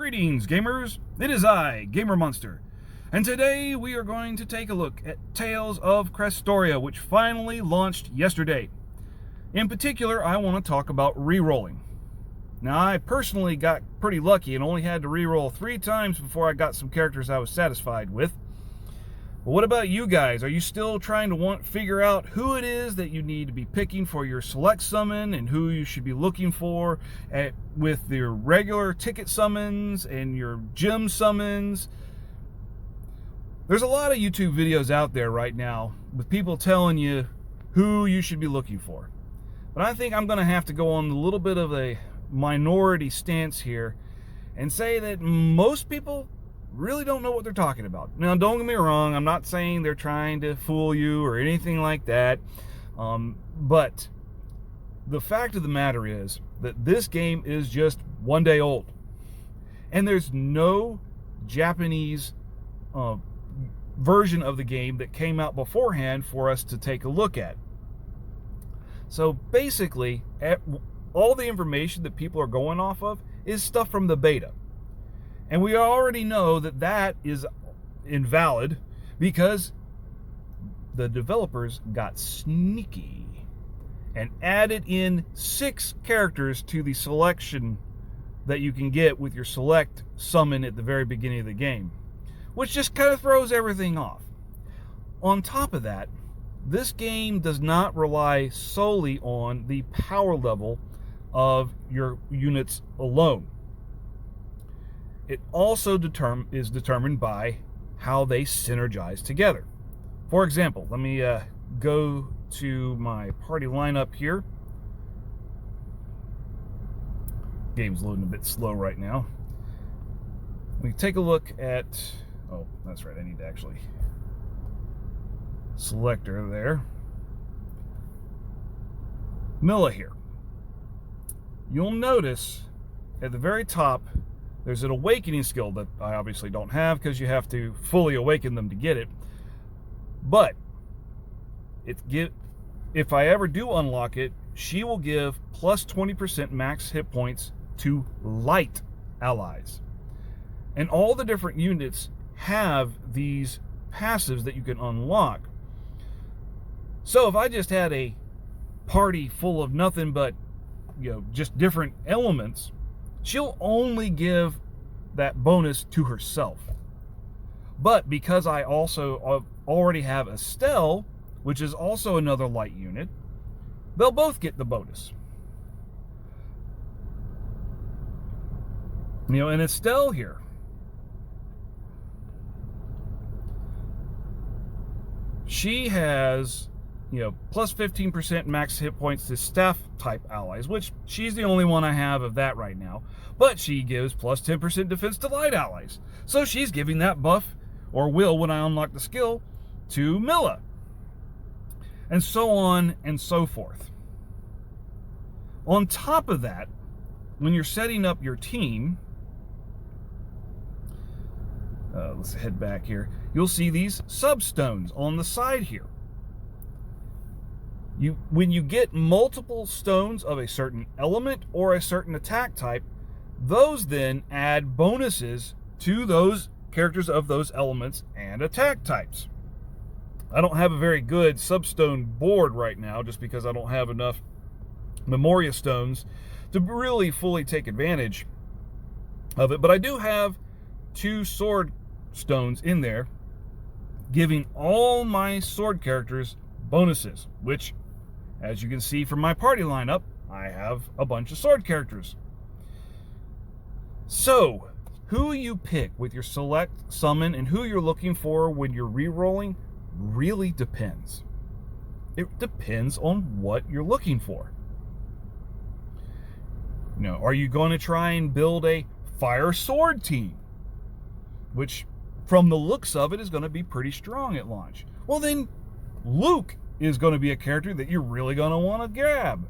Greetings, gamers. It is I, Gamer Monster, and today we are going to take a look at Tales of Crestoria, which finally launched yesterday. In particular, I want to talk about rerolling. Now, I personally got pretty lucky and only had to reroll 3 times before I got some characters I was satisfied with. But what about you guys? Are you still trying to figure out who it is that you need to be picking for your select summon and who you should be looking for with your regular ticket summons and your gym summons? There's a lot of YouTube videos out there right now with people telling you who you should be looking for. But I think I'm going to have to go on a little bit of a minority stance here and say that most people really don't know what they're talking about. Now, don't get me wrong, I'm not saying they're trying to fool you or anything like that, but the fact of the matter is that this game is just 1 day old, and there's no Japanese version of the game that came out beforehand for us to take a look at. So basically, all the information that people are going off of is stuff from the beta. And we already know that that is invalid because the developers got sneaky and added in 6 characters to the selection that you can get with your select summon at the very beginning of the game, which just kind of throws everything off. On top of that, this game does not rely solely on the power level of your units alone. It also is determined by how they synergize together. For example, let me go to my party lineup here. Game's loading a bit slow right now. We take a look at, oh, that's right, I need to actually select her there. Milla here. You'll notice at the very top there's an awakening skill that I obviously don't have because you have to fully awaken them to get it. But if I ever do unlock it, she will give plus 20% max hit points to light allies. And all the different units have these passives that you can unlock. So if I just had a party full of nothing but, just different elements, she'll only give that bonus to herself. But because I also already have Estelle, which is also another light unit, they'll both get the bonus. And Estelle here, she has plus 15% max hit points to staff type allies, which she's the only one I have of that right now. But she gives plus 10% defense to light allies. So she's giving that buff, or will when I unlock the skill, to Milla. And so on and so forth. On top of that, when you're setting up your team, let's head back here, you'll see these substones on the side here. When you get multiple stones of a certain element or a certain attack type, those then add bonuses to those characters of those elements and attack types. I don't have a very good substone board right now just because I don't have enough Memoria stones to really fully take advantage of it, but I do have 2 sword stones in there giving all my sword characters bonuses, which, as you can see from my party lineup, I have a bunch of sword characters. So, who you pick with your select summon and who you're looking for when you're rerolling really depends. It depends on what you're looking for. Are you going to try and build a fire sword team, which from the looks of it is going to be pretty strong at launch? Well, then Luke is going to be a character that you're really going to want to grab,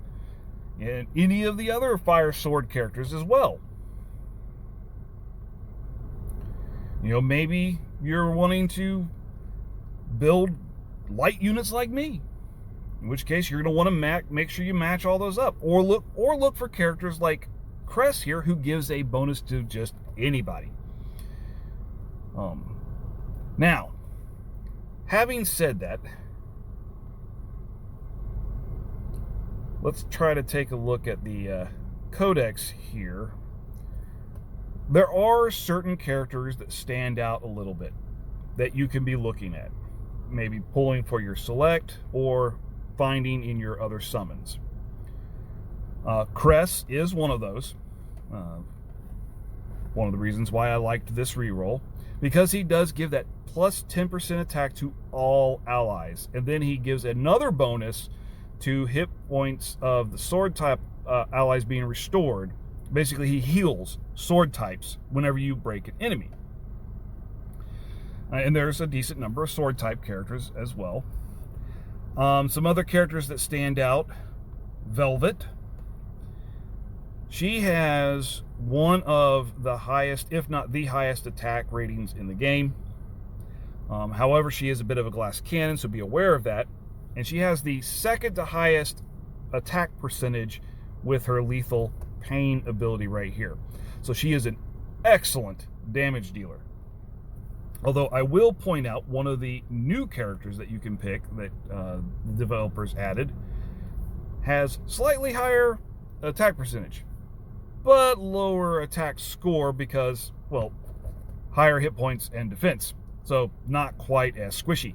and any of the other fire sword characters as well. Maybe you're wanting to build light units like me, in which case you're going to want to make sure you match all those up, or look for characters like Cress here, who gives a bonus to just anybody. Now, having said that, let's try to take a look at the codex here. There are certain characters that stand out a little bit that you can be looking at, maybe pulling for your select or finding in your other summons. Cress is one of those. One of the reasons why I liked this reroll, because he does give that plus 10% attack to all allies, and then he gives another bonus to hit points of the sword type allies being restored. Basically, he heals sword types whenever you break an enemy. And there's a decent number of sword type characters as well. Some other characters that stand out: Velvet. She has one of the highest, if not the highest, attack ratings in the game. However, she is a bit of a glass cannon, so be aware of that. And she has the second to highest attack percentage with her lethal pain ability right here. So she is an excellent damage dealer. Although I will point out, one of the new characters that you can pick that the developers added has slightly higher attack percentage, but lower attack score because, well, higher hit points and defense. So not quite as squishy.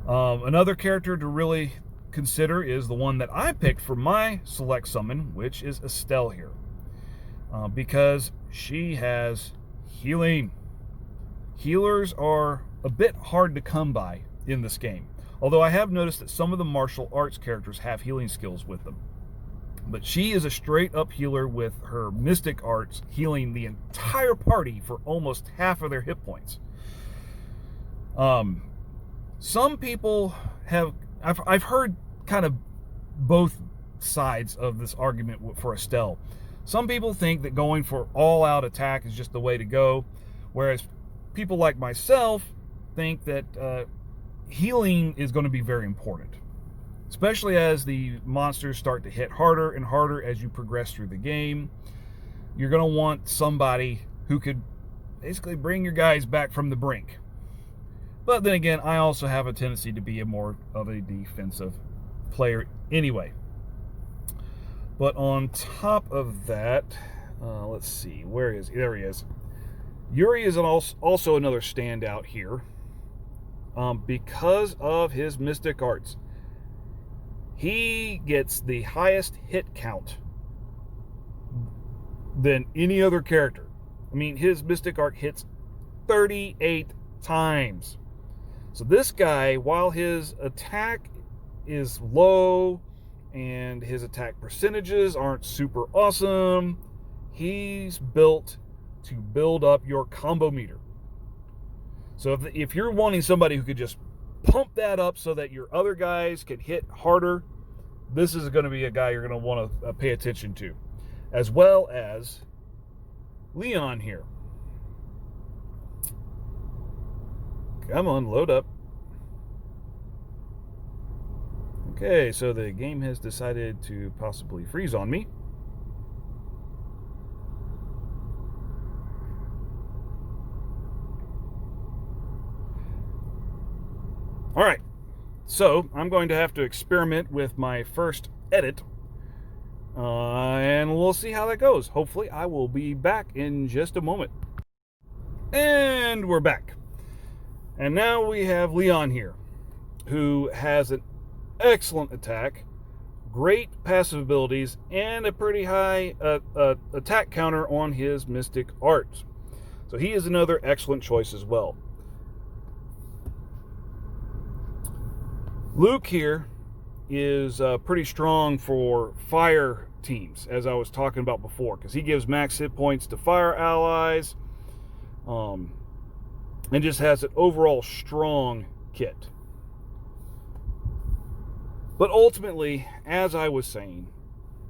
Another character to really consider is the one that I picked for my select summon, which is Estelle here. Because she has healing. Healers are a bit hard to come by in this game. Although I have noticed that some of the martial arts characters have healing skills with them. But she is a straight up healer with her mystic arts, healing the entire party for almost half of their hit points. Some people have, I've heard kind of both sides of this argument for Estelle. Some people think that going for all-out attack is just the way to go, whereas people like myself think that healing is going to be very important, especially as the monsters start to hit harder and harder as you progress through the game. You're going to want somebody who could basically bring your guys back from the brink. But then again, I also have a tendency to be more of a defensive player anyway. But on top of that, let's see, where is he? There he is. Yuri is also another standout here because of his mystic arts. He gets the highest hit count than any other character. I mean, his mystic art hits 38 times. So this guy, while his attack is low and his attack percentages aren't super awesome, he's built to build up your combo meter. So if you're wanting somebody who could just pump that up so that your other guys can hit harder, this is going to be a guy you're going to want to pay attention to. As well as Leon here. Come on, load up. Okay, so the game has decided to possibly freeze on me. All right, so I'm going to have to experiment with my first edit, and we'll see how that goes. Hopefully, I will be back in just a moment. And we're back. And now we have Leon here, who has an excellent attack, great passive abilities, and a pretty high attack counter on his mystic arts. So he is another excellent choice as well. Luke here is pretty strong for fire teams, as I was talking about before, because he gives max hit points to fire allies, and just has an overall strong kit. But ultimately, as I was saying,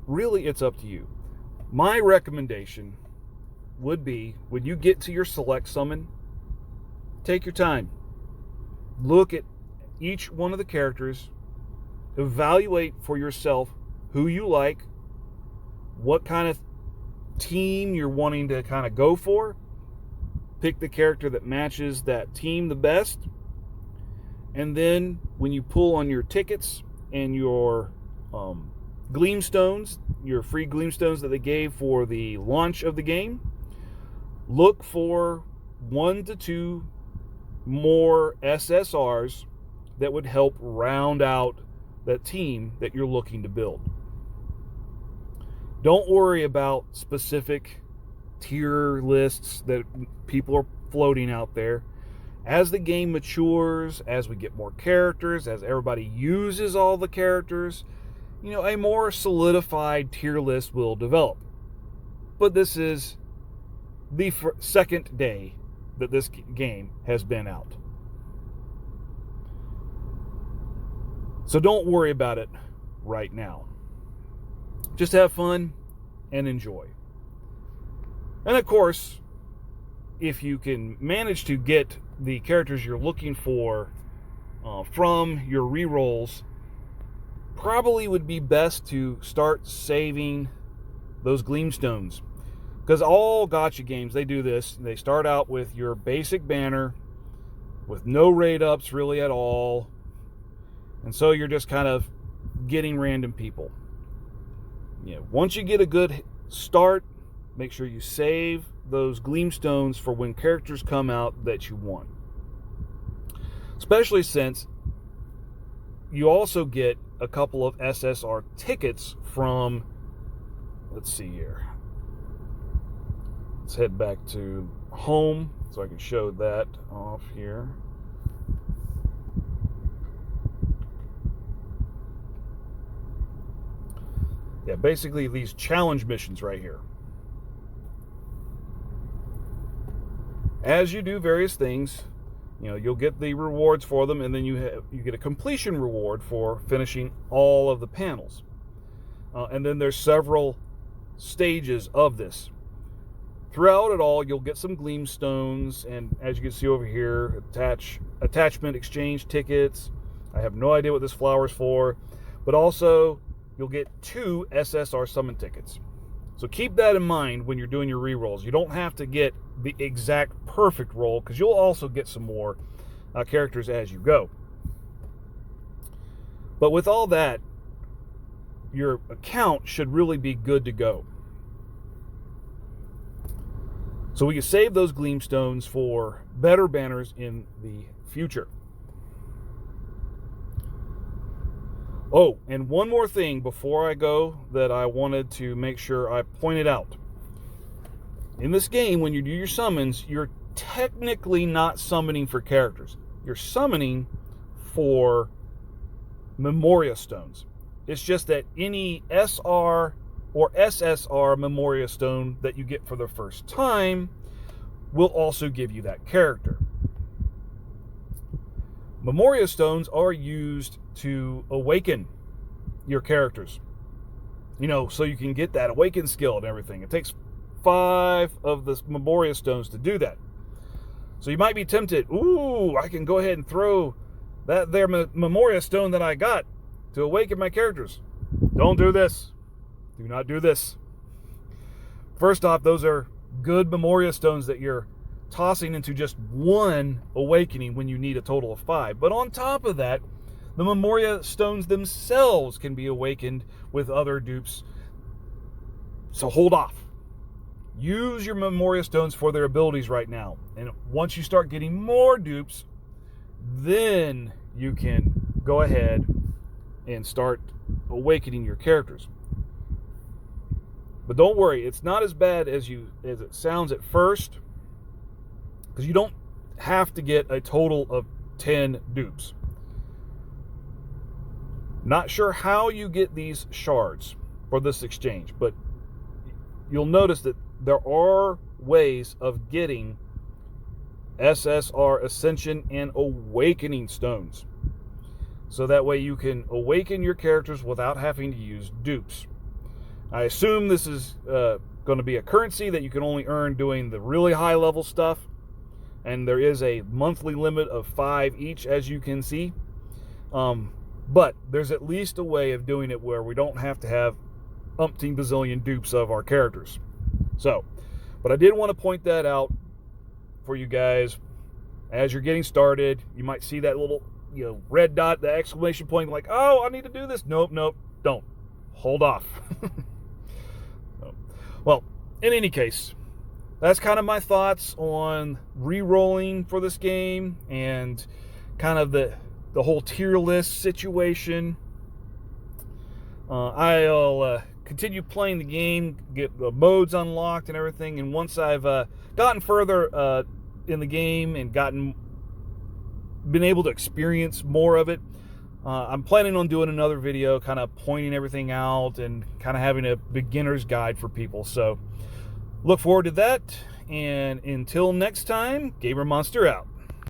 really it's up to you. My recommendation would be, when you get to your select summon, take your time. Look at each one of the characters, evaluate for yourself who you like, what kind of team you're wanting to kind of go for. Pick the character that matches that team the best. And then when you pull on your tickets and your Gleamstones, your free Gleamstones that they gave for the launch of the game, look for 1 to 2 more SSRs that would help round out that team that you're looking to build. Don't worry about specific tier lists that people are floating out there. As the game matures, as we get more characters, as everybody uses all the characters, a more solidified tier list will develop. But this is the second day that this game has been out. So don't worry about it right now. Just have fun and enjoy. And of course, if you can manage to get the characters you're looking for from your rerolls, probably would be best to start saving those Gleamstones. Because all gacha games, they do this. They start out with your basic banner with no raid ups really at all. And so you're just kind of getting random people. Once you get a good start, make sure you save those Gleamstones for when characters come out that you want. Especially since you also get a couple of SSR tickets from, let's see here. Let's head back to home so I can show that off here. Yeah, basically these challenge missions right here. As you do various things, you'll get the rewards for them, and then you get a completion reward for finishing all of the panels. And then there's several stages of this. Throughout it all, you'll get some Gleamstones, and as you can see over here, attachment exchange tickets. I have no idea what this flower is for, but also you'll get 2 SSR summon tickets. So keep that in mind when you're doing your rerolls. You don't have to get the exact perfect roll, because you'll also get some more characters as you go. But with all that, your account should really be good to go. So we can save those Gleamstones for better banners in the future. Oh, and one more thing before I go that I wanted to make sure I pointed out. In this game, when you do your summons, you're technically not summoning for characters. You're summoning for Memoria Stones. It's just that any SR or SSR Memoria Stone that you get for the first time will also give you that character. Memoria Stones are used to awaken your characters. So you can get that awaken skill and everything. It takes 5 of the Memoria Stones to do that. So you might be tempted, I can go ahead and throw that there Memoria Stone that I got to awaken my characters. Don't do this. Do not do this. First off, those are good Memoria Stones that you're tossing into just one awakening when you need a total of 5. But on top of that, the Memoria Stones themselves can be awakened with other dupes. So hold off. Use your Memoria Stones for their abilities right now. And once you start getting more dupes, then you can go ahead and start awakening your characters. But don't worry, it's not as bad as it sounds at first, because you don't have to get a total of 10 dupes. Not sure how you get these shards for this exchange, but you'll notice that there are ways of getting SSR Ascension and Awakening Stones. So that way you can awaken your characters without having to use dupes. I assume this is going to be a currency that you can only earn doing the really high level stuff. And there is a monthly limit of 5 each, as you can see. But there's at least a way of doing it where we don't have to have umpteen bazillion dupes of our characters. So, but I did want to point that out for you guys. As you're getting started, you might see that little, red dot, the exclamation point, like, oh, I need to do this. Nope, don't. Hold off. Well, in any case, that's kind of my thoughts on re-rolling for this game and kind of the whole tier list situation. I'll continue playing the game, get the modes unlocked and everything, and once I've gotten further in the game and been able to experience more of it, I'm planning on doing another video kind of pointing everything out and kind of having a beginner's guide for people. So look forward to that, and until next time, Gamer Monster out.